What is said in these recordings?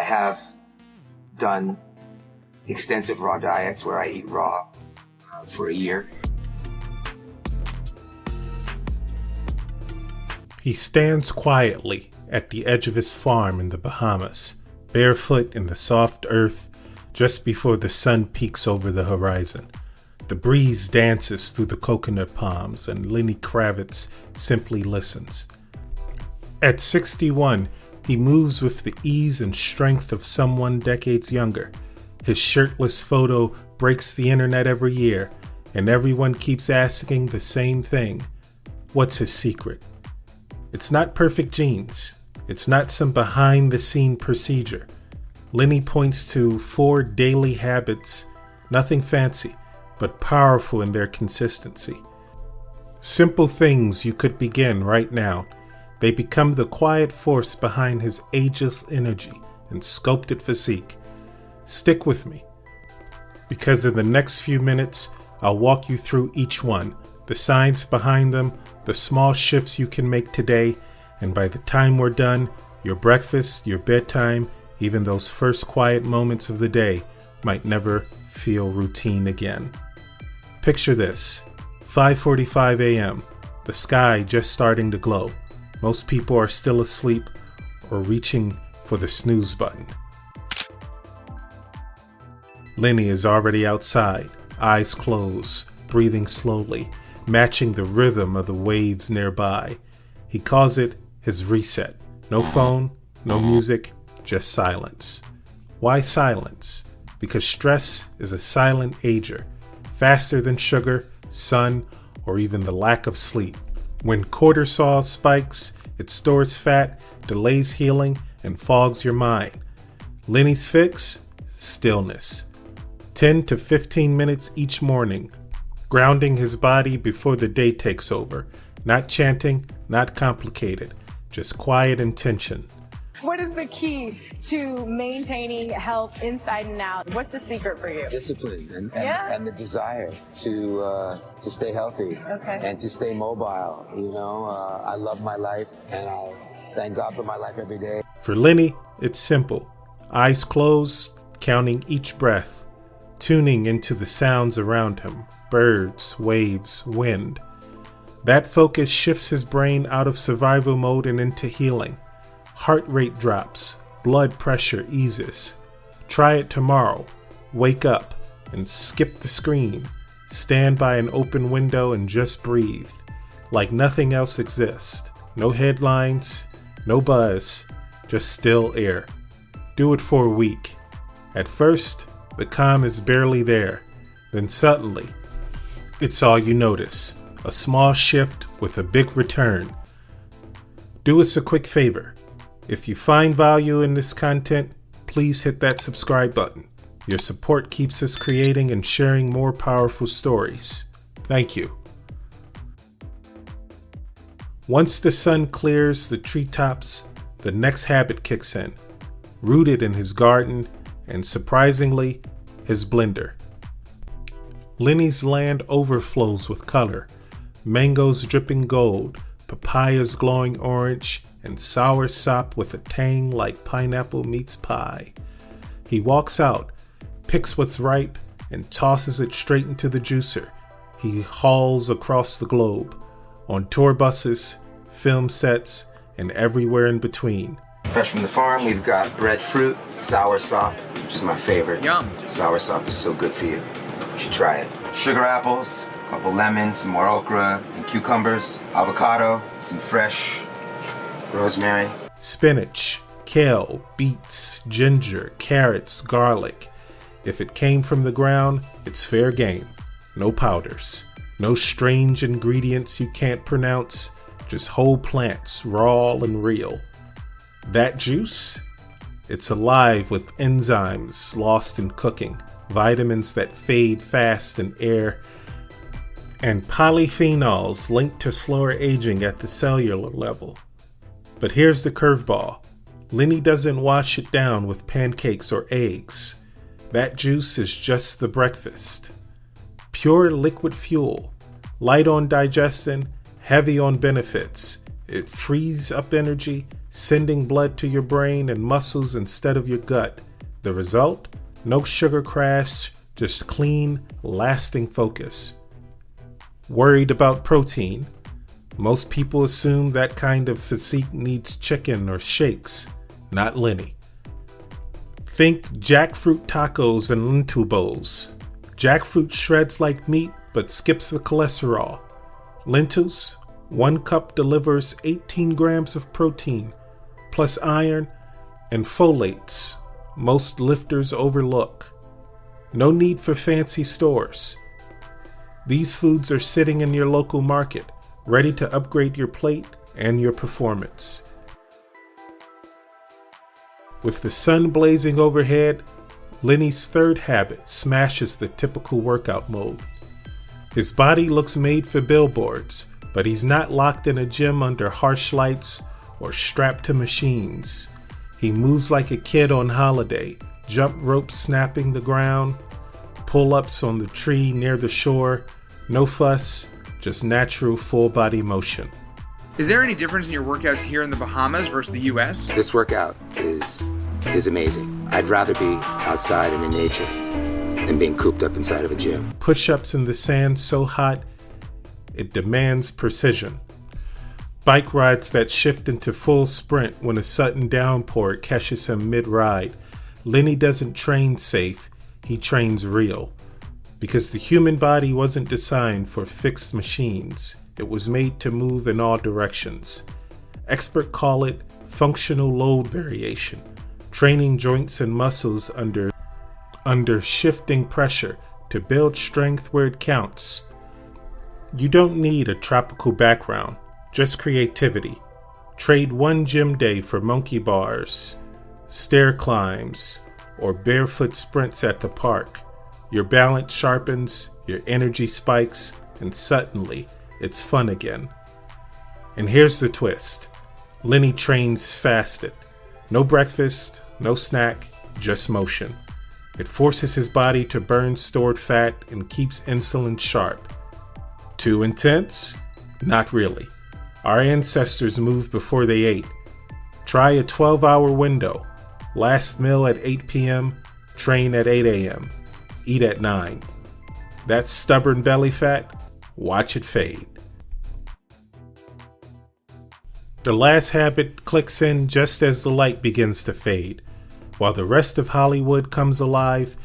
have done extensive raw diets where I eat raw for a year. He stands quietly at the edge of his farm in the Bahamas, barefoot in the soft earth just before the sun peaks over the horizon. The breeze dances through the coconut palms and Lenny Kravitz simply listens. At 61, he moves with the ease and strength of someone decades younger. His shirtless photo breaks the internet every year, and everyone keeps asking the same thing. What's his secret? It's not perfect genes. It's not some behind-the-scene procedure. Lenny points to 4 daily habits, nothing fancy, but powerful in their consistency. Simple things you could begin right now. They become the quiet force behind his ageless energy and sculpted physique. Stick with me, because in the next few minutes, I'll walk you through each one, the science behind them, the small shifts you can make today, and by the time we're done, your breakfast, your bedtime, even those first quiet moments of the day might never feel routine again. Picture this, 5:45 a.m., the sky just starting to glow. Most people are still asleep or reaching for the snooze button. Lenny is already outside, eyes closed, breathing slowly, matching the rhythm of the waves nearby. He calls it his reset. No phone, no music, just silence. Why silence? Because stress is a silent ager, faster than sugar, sun, or even the lack of sleep. When cortisol spikes, it stores fat, delays healing, and fogs your mind. Lenny's fix? Stillness. 10 to 15 minutes each morning, grounding his body before the day takes over. Not chanting, not complicated, just quiet intention. What is the key to maintaining health inside and out? What's the secret for you? Discipline and the desire to stay healthy and to stay mobile. You know, I love my life and I thank God for my life every day. For Lenny, it's simple. Eyes closed, counting each breath, tuning into the sounds around him, birds, waves, wind. That focus shifts his brain out of survival mode and into healing. Heart rate drops, blood pressure eases. Try it tomorrow. Wake up and skip the screen. Stand by an open window and just breathe, like nothing else exists. No headlines, no buzz, just still air. Do it for a week. At first, the calm is barely there. Then suddenly, it's all you notice. A small shift with a big return. Do us a quick favor. If you find value in this content, please hit that subscribe button. Your support keeps us creating and sharing more powerful stories. Thank you. Once the sun clears the treetops, the next habit kicks in, rooted in his garden and, surprisingly, his blender. Lenny's land overflows with color. Mangoes dripping gold, papayas glowing orange, and sour sop with a tang like pineapple meets pie. He walks out, picks what's ripe, and tosses it straight into the juicer. He hauls across the globe, on tour buses, film sets, and everywhere in between. Fresh from the farm, we've got breadfruit, sour sop, which is my favorite. Yum. Sour sop is so good for you. You should try it. Sugar apples, a couple lemons, some more okra and cucumbers, avocado, some fresh rosemary. Spinach, kale, beets, ginger, carrots, garlic. If it came from the ground, it's fair game. No powders, no strange ingredients you can't pronounce, just whole plants, raw and real. That juice? It's alive with enzymes lost in cooking, vitamins that fade fast in air, and polyphenols linked to slower aging at the cellular level. But here's the curveball. Lenny doesn't wash it down with pancakes or eggs. That juice is just the breakfast. Pure liquid fuel, light on digestion, heavy on benefits. It frees up energy, sending blood to your brain and muscles instead of your gut. The result? No sugar crash, just clean, lasting focus. Worried about protein? Most people assume that kind of physique needs chicken or shakes. Not Lenny. Think jackfruit tacos and lentil bowls. Jackfruit shreds like meat but skips the cholesterol. Lentils, 1 cup delivers 18 grams of protein, plus iron and folates most lifters overlook. No need for fancy stores. These foods are sitting in your local market, ready to upgrade your plate and your performance. With the sun blazing overhead, Lenny's third habit smashes the typical workout mode. His body looks made for billboards, but he's not locked in a gym under harsh lights or strapped to machines. He moves like a kid on holiday, jump ropes snapping the ground, pull-ups on the tree near the shore, no fuss, just natural full body motion. Is there any difference in your workouts here in the Bahamas versus the US? This workout is amazing. I'd rather be outside and in nature than being cooped up inside of a gym. Push-ups in the sand so hot, it demands precision. Bike rides that shift into full sprint when a sudden downpour catches him mid-ride. Lenny doesn't train safe, he trains real. Because the human body wasn't designed for fixed machines. It was made to move in all directions. Experts call it functional load variation, training joints and muscles under shifting pressure to build strength where it counts. You don't need a tropical background, just creativity. Trade 1 gym day for monkey bars, stair climbs, or barefoot sprints at the park. Your balance sharpens, your energy spikes, and suddenly, it's fun again. And here's the twist. Lenny trains fasted. No breakfast, no snack, just motion. It forces his body to burn stored fat and keeps insulin sharp. Too intense? Not really. Our ancestors moved before they ate. Try a 12-hour window. Last meal at 8 p.m., train at 8 a.m., eat at 9. That stubborn belly fat? Watch it fade. The last habit clicks in just as the light begins to fade. While the rest of Hollywood comes alive,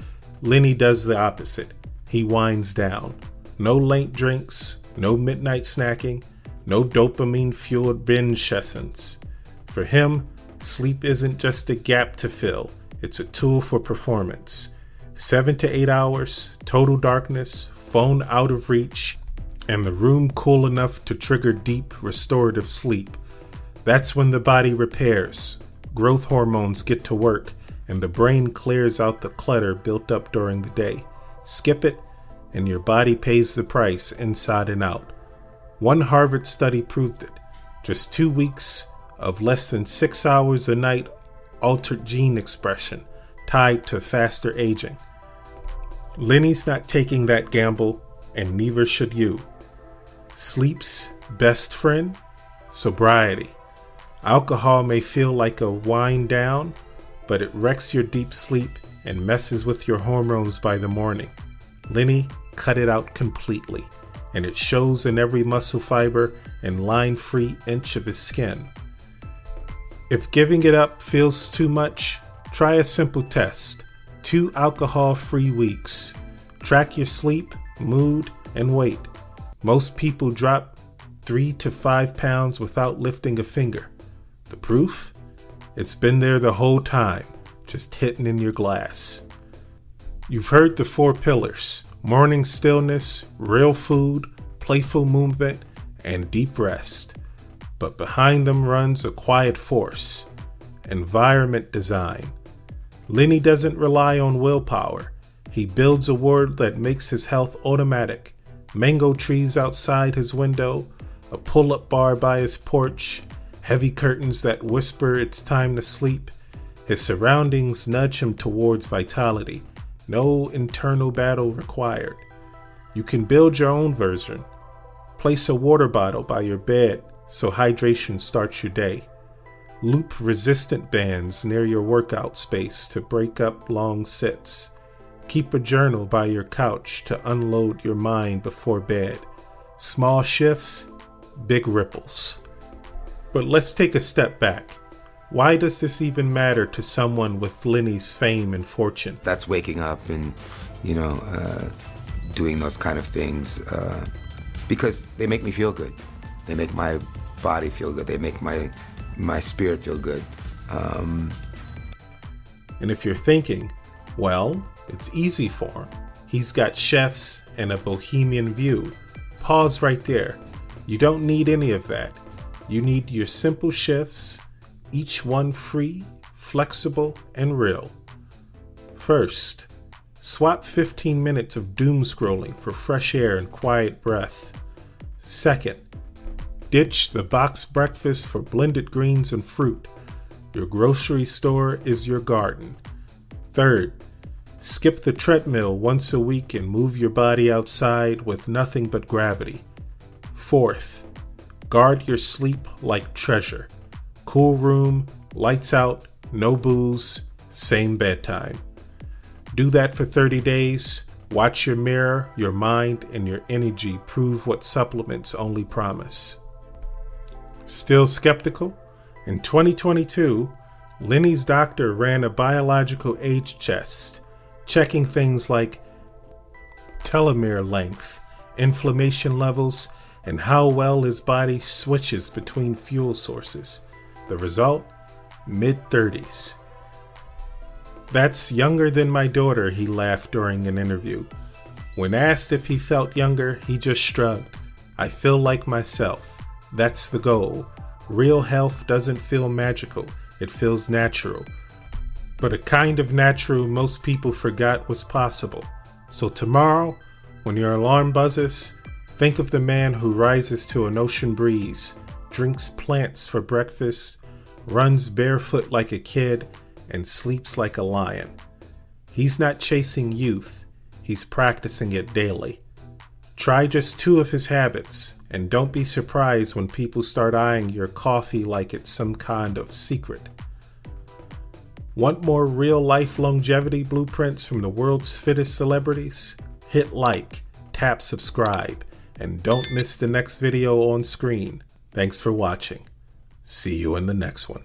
Lenny does the opposite. He winds down. No late drinks, no midnight snacking, no dopamine-fueled binge sessions. For him, sleep isn't just a gap to fill, it's a tool for performance. 7 to 8 hours, total darkness, phone out of reach, and the room cool enough to trigger deep restorative sleep. That's when the body repairs, growth hormones get to work, and the brain clears out the clutter built up during the day. Skip it, and your body pays the price inside and out. One Harvard study proved it. Just 2 weeks of less than 6 hours a night altered gene expression tied to faster aging. Lenny's not taking that gamble, and neither should you. Sleep's best friend? Sobriety. Alcohol may feel like a wind down, but it wrecks your deep sleep and messes with your hormones by the morning. Lenny cut it out completely, and it shows in every muscle fiber and line-free inch of his skin. If giving it up feels too much, try a simple test. 2 alcohol-free weeks. Track your sleep, mood, and weight. Most people drop 3 to 5 pounds without lifting a finger. The proof? It's been there the whole time, just hitting in your glass. You've heard the 4 pillars: morning stillness, real food, playful movement, and deep rest. But behind them runs a quiet force: environment design. Lenny doesn't rely on willpower. He builds a world that makes his health automatic. Mango trees outside his window, a pull-up bar by his porch, heavy curtains that whisper it's time to sleep. His surroundings nudge him towards vitality. No internal battle required. You can build your own version. Place a water bottle by your bed so hydration starts your day. Loop resistant bands near your workout space to break up long sits. Keep a journal by your couch to unload your mind before bed. Small shifts, big ripples. But let's take a step back. Why does this even matter to someone with Lenny's fame and fortune? That's waking up and, doing those kind of things because they make me feel good. They make my body feel good. They make my spirit feel good. And if you're thinking, well, it's easy for him. He's got chefs and a bohemian view. Pause right there. You don't need any of that. You need your simple shifts, each one free, flexible, and real. First, swap 15 minutes of doom scrolling for fresh air and quiet breath. Second, ditch the boxed breakfast for blended greens and fruit. Your grocery store is your garden. Third, skip the treadmill once a week and move your body outside with nothing but gravity. Fourth, guard your sleep like treasure. Cool room, lights out, no booze, same bedtime. Do that for 30 days. Watch your mirror, your mind, and your energy prove what supplements only promise. Still skeptical? In 2022, Lenny's doctor ran a biological age test, checking things like telomere length, inflammation levels, and how well his body switches between fuel sources. The result? Mid-30s. That's younger than my daughter, he laughed during an interview. When asked if he felt younger, he just shrugged. I feel like myself. That's the goal. Real health doesn't feel magical. It feels natural. But a kind of natural most people forgot was possible. So tomorrow, when your alarm buzzes, think of the man who rises to an ocean breeze, drinks plants for breakfast, runs barefoot like a kid, and sleeps like a lion. He's not chasing youth, he's practicing it daily. Try just 2 of his habits, and don't be surprised when people start eyeing your coffee like it's some kind of secret. Want more real-life longevity blueprints from the world's fittest celebrities? Hit like, tap subscribe, and don't miss the next video on screen. Thanks for watching. See you in the next one.